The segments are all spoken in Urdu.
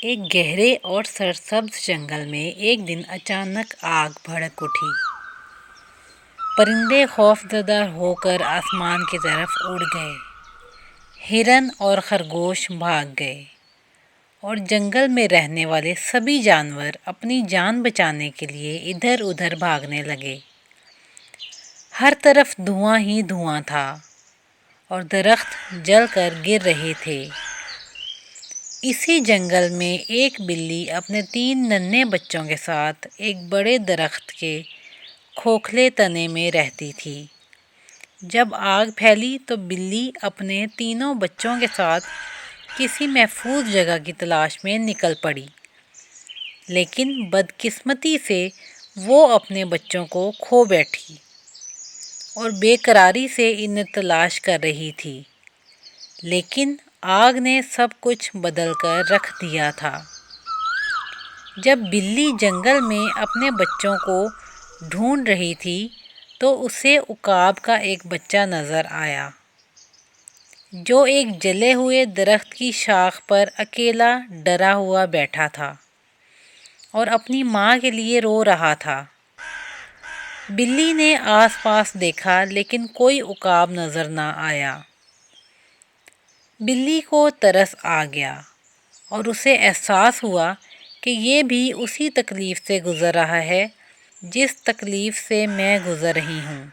ایک گہرے اور سرسبز جنگل میں ایک دن اچانک آگ بھڑک اٹھی۔ پرندے خوف زدہ ہو کر آسمان کی طرف اڑ گئے، ہرن اور خرگوش بھاگ گئے اور جنگل میں رہنے والے سبھی جانور اپنی جان بچانے کے لیے ادھر ادھر بھاگنے لگے۔ ہر طرف دھواں ہی دھواں تھا اور درخت جل کر گر رہے تھے۔ اسی جنگل میں ایک بلی اپنے 3 ننھے بچوں کے ساتھ ایک بڑے درخت کے کھوکھلے تنے میں رہتی تھی۔ جب آگ پھیلی تو بلی اپنے تینوں بچوں کے ساتھ کسی محفوظ جگہ کی تلاش میں نکل پڑی، لیکن بدقسمتی سے وہ اپنے بچوں کو کھو بیٹھی اور بے قراری سے انہیں تلاش کر رہی تھی، لیکن آگ نے سب کچھ بدل کر رکھ دیا تھا۔ جب بلی جنگل میں اپنے بچوں کو ڈھونڈ رہی تھی تو اسے عقاب کا ایک بچہ نظر آیا، جو ایک جلے ہوئے درخت کی شاخ پر اکیلا ڈرا ہوا بیٹھا تھا اور اپنی ماں کے لیے رو رہا تھا۔ بلی نے آس پاس دیکھا لیکن کوئی عقاب نظر نہ آیا۔ بلی کو ترس آ گیا اور اسے احساس ہوا کہ یہ بھی اسی تکلیف سے گزر رہا ہے جس تکلیف سے میں گزر رہی ہوں۔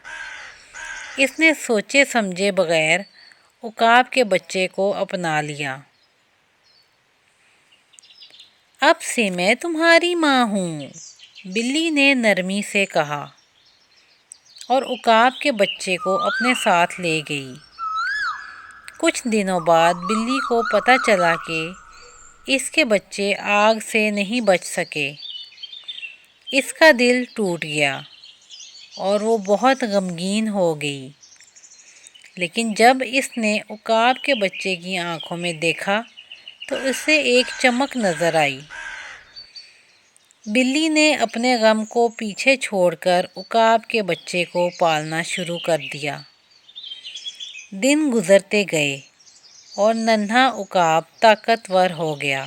اس نے سوچے سمجھے بغیر عقاب کے بچے کو اپنا لیا۔ اب سے میں تمہاری ماں ہوں، بلی نے نرمی سے کہا اور عقاب کے بچے کو اپنے ساتھ لے گئی۔ کچھ دنوں بعد بلی کو پتہ چلا کہ اس کے بچے آگ سے نہیں بچ سکے۔ اس کا دل ٹوٹ گیا اور وہ بہت غمگین ہو گئی، لیکن جب اس نے عقاب کے بچے کی آنکھوں میں دیکھا تو اسے ایک چمک نظر آئی۔ بلی نے اپنے غم کو پیچھے چھوڑ کر عقاب کے بچے کو پالنا شروع کر دیا۔ دن گزرتے گئے اور ننھا عقاب طاقتور ہو گیا۔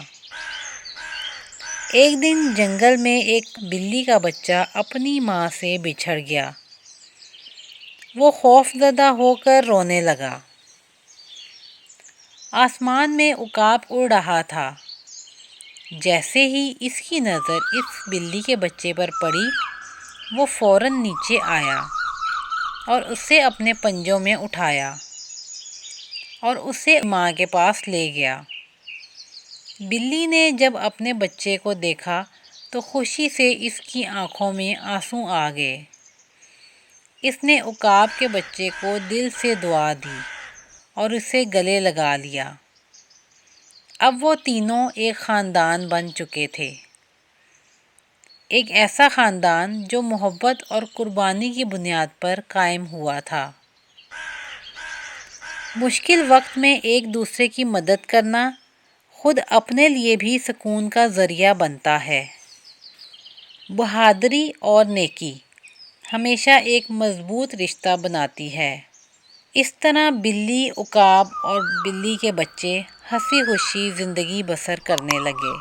ایک دن جنگل میں ایک بلی کا بچہ اپنی ماں سے بچھڑ گیا۔ وہ خوف زدہ ہو کر رونے لگا۔ آسمان میں عقاب اڑ رہا تھا۔ جیسے ہی اس کی نظر اس بلی کے بچے پر پڑی، وہ فوراً نیچے آیا اور اسے اپنے پنجوں میں اٹھایا اور اسے ماں کے پاس لے گیا۔ بلی نے جب اپنے بچے کو دیکھا تو خوشی سے اس کی آنکھوں میں آنسو آ گئے۔ اس نے عقاب کے بچے کو دل سے دعا دی اور اسے گلے لگا لیا۔ اب وہ تینوں ایک خاندان بن چکے تھے، ایک ایسا خاندان جو محبت اور قربانی کی بنیاد پر قائم ہوا تھا۔ مشکل وقت میں ایک دوسرے کی مدد کرنا خود اپنے لیے بھی سکون کا ذریعہ بنتا ہے۔ بہادری اور نیکی ہمیشہ ایک مضبوط رشتہ بناتی ہے۔ اس طرح بلی، عقاب اور بلی کے بچے ہنسی خوشی زندگی بسر کرنے لگے۔